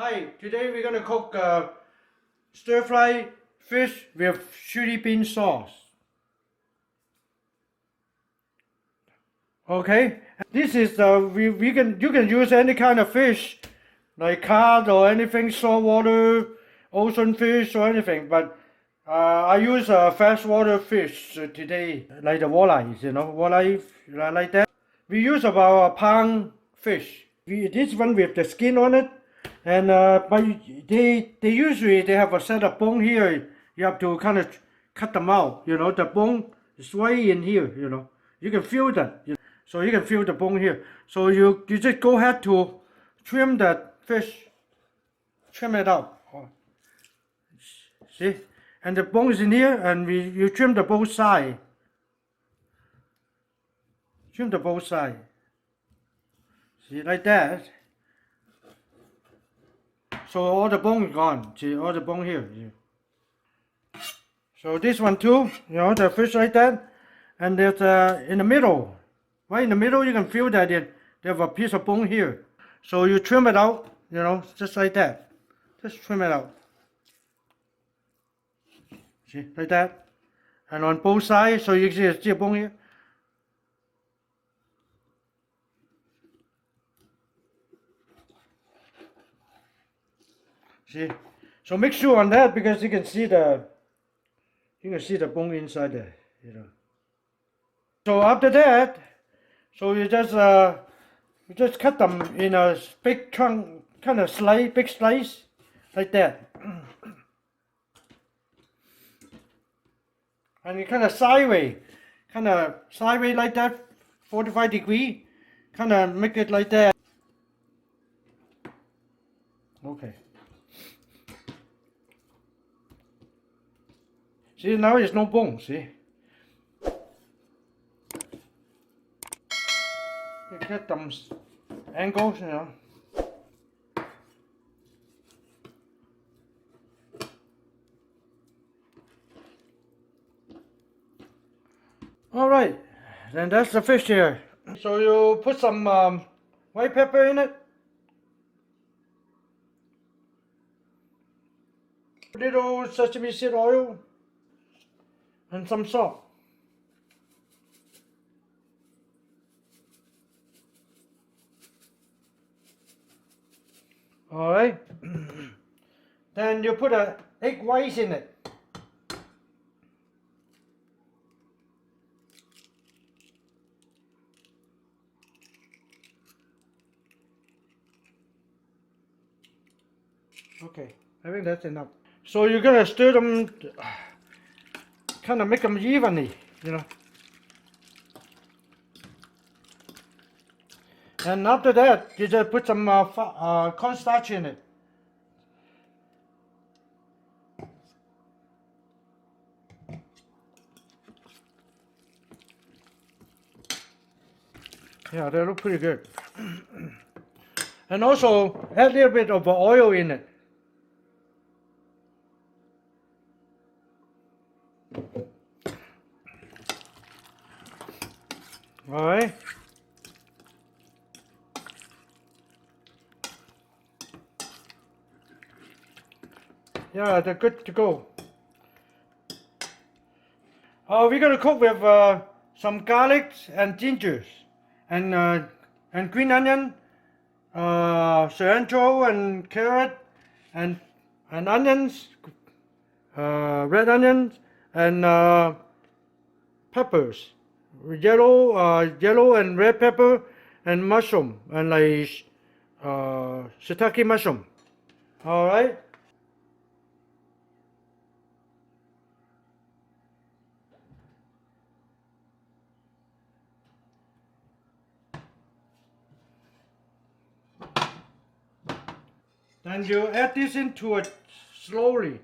Hi, today we're gonna cook stir fry fish with chili bean sauce. Okay, this is you can use any kind of fish like cod or anything, saltwater, ocean fish or anything. But I use freshwater fish today, like the walleyes, walleye like that. We use about a pound fish. This one with the skin on it, and but they usually they have a set of bone here. You have to kind of cut them out. The bone is right in here. You can feel that. So you can feel the bone here. So you just go ahead to trim that fish, trim it out. See, and the bone is in here, and you trim the both side. Trim the both side. See, like that. So all the bone is gone. See, all the bone here. So this one too, the fish like that. And there's in the middle. Right in the middle, you can feel that they have a piece of bone here. So you trim it out, just like that. Just trim it out. See, like that. And on both sides, so you can see a bone here. See, so make sure on that because you can see the bone inside there, So after that, so you just cut them in a big chunk, kind of big slice, like that. And you kind of sideways like that, 45 degree, kind of make it like that. Okay. See, now there's no bone, see? You get them angles, All right, then that's the fish here. So you put some white pepper in it. A little sesame seed oil. And some salt. All right. Then you put a egg whites in it. Okay, I think that's enough. So you're gonna stir them, kind of make them evenly, And after that, you just put some cornstarch in it. Yeah, they look pretty good. And also add a little bit of oil in it. All right. Yeah, they're good to go. We're gonna cook with some garlic and gingers, and green onion, cilantro and carrot, and onions, red onions, and peppers, yellow and red pepper, and mushroom, and like shiitake mushroom. All right. Then you add this into it slowly.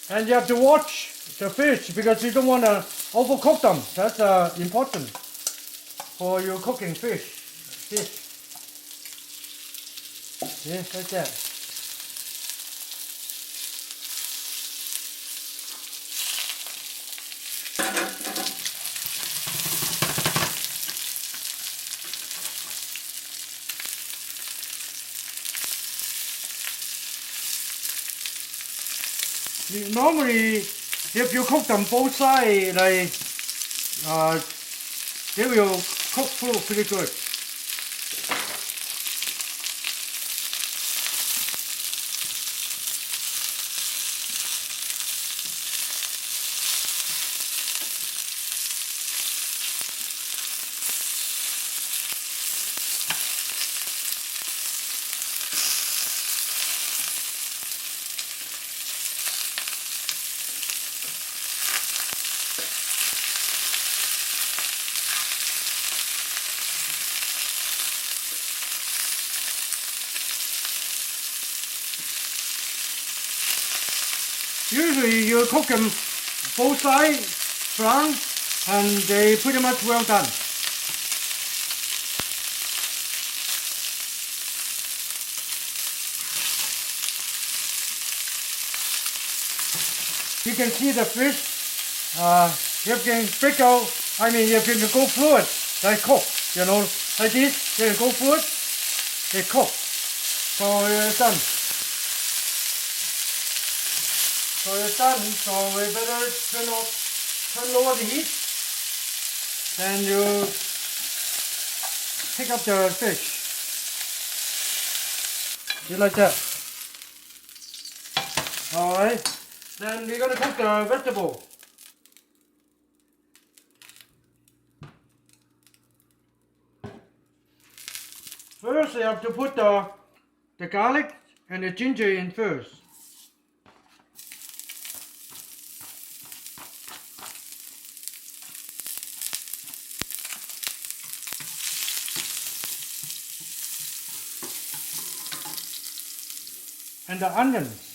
And you have to watch the fish because you don't want to overcook them. That's important for your cooking fish. Yeah, like that. Normally, if you cook them both sides, they will cook through pretty good. Usually you cook them both sides brown and they pretty much well done. You can see the fish, you can break out, if you can go through it, they cook, like this, they go through it, they cook. So it's done. So it's done, so we better turn lower the heat. Then you pick up the fish. Just like that. Alright. Then we're gonna cook the vegetable. First you have to put the garlic and the ginger in first. And the onions.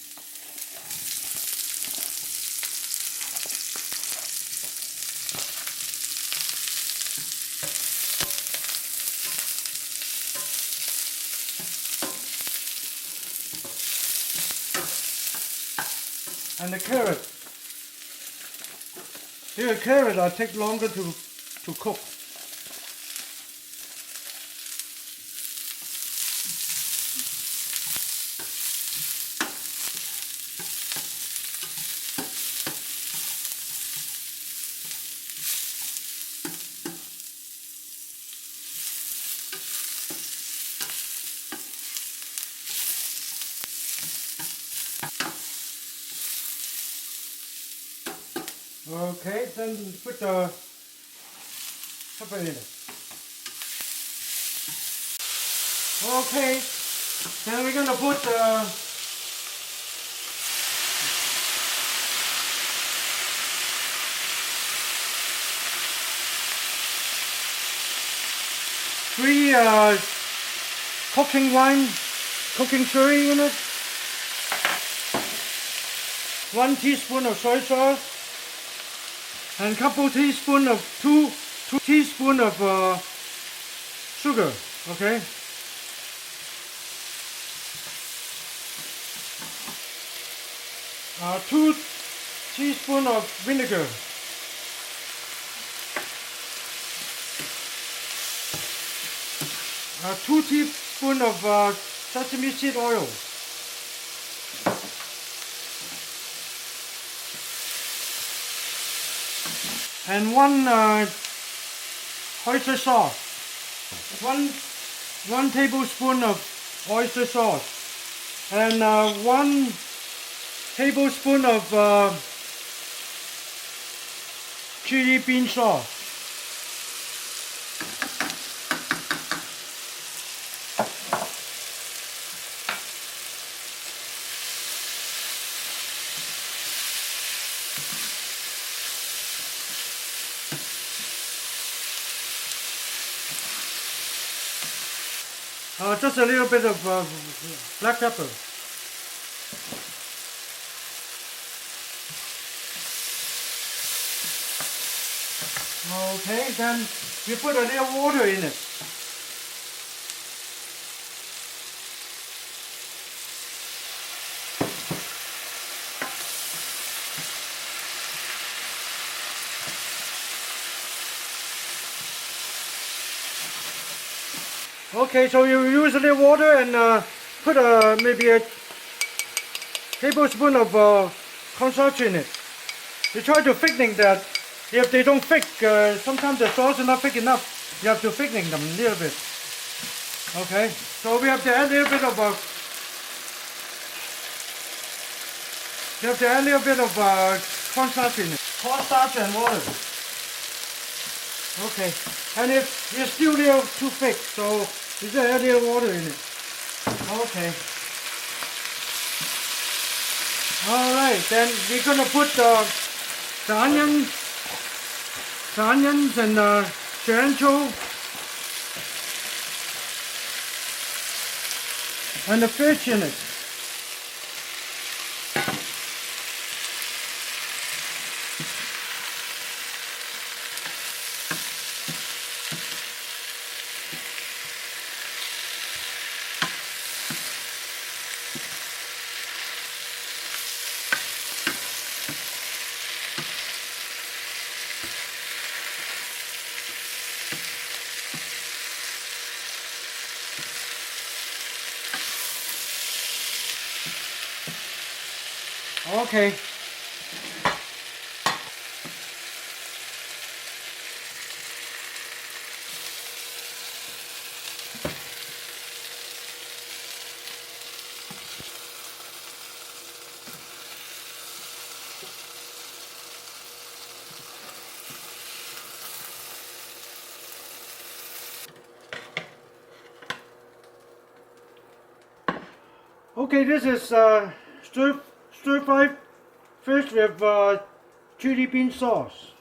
And the carrot. The carrot take longer to cook. Okay, then put the pepper in it. Okay, then we're gonna put 3 cooking soy in it, 1 teaspoon of soy sauce, and a couple teaspoons of 2 teaspoons of sugar. Okay. Uh, 2 teaspoons of vinegar. Uh, 2 teaspoons of sesame seed oil. And 1 oyster sauce. 1 tablespoon of oyster sauce. And 1 tablespoon of chili bean sauce. Just a little bit of black pepper. Okay, then we put a little water in it. Okay, so you use a little water and put maybe a tablespoon of cornstarch in it. You try to thickening that. If they don't thick, sometimes the sauce is not thick enough. You have to thickening them a little bit. Okay, so we have to add a little bit of cornstarch in it. Cornstarch and water. Okay, and if it's still a little too thick, so you just add a little water in it. Okay. Alright, then we're gonna put the onions and cilantro and the fish in it. Okay. Okay, this is stir fried fish with chili bean sauce.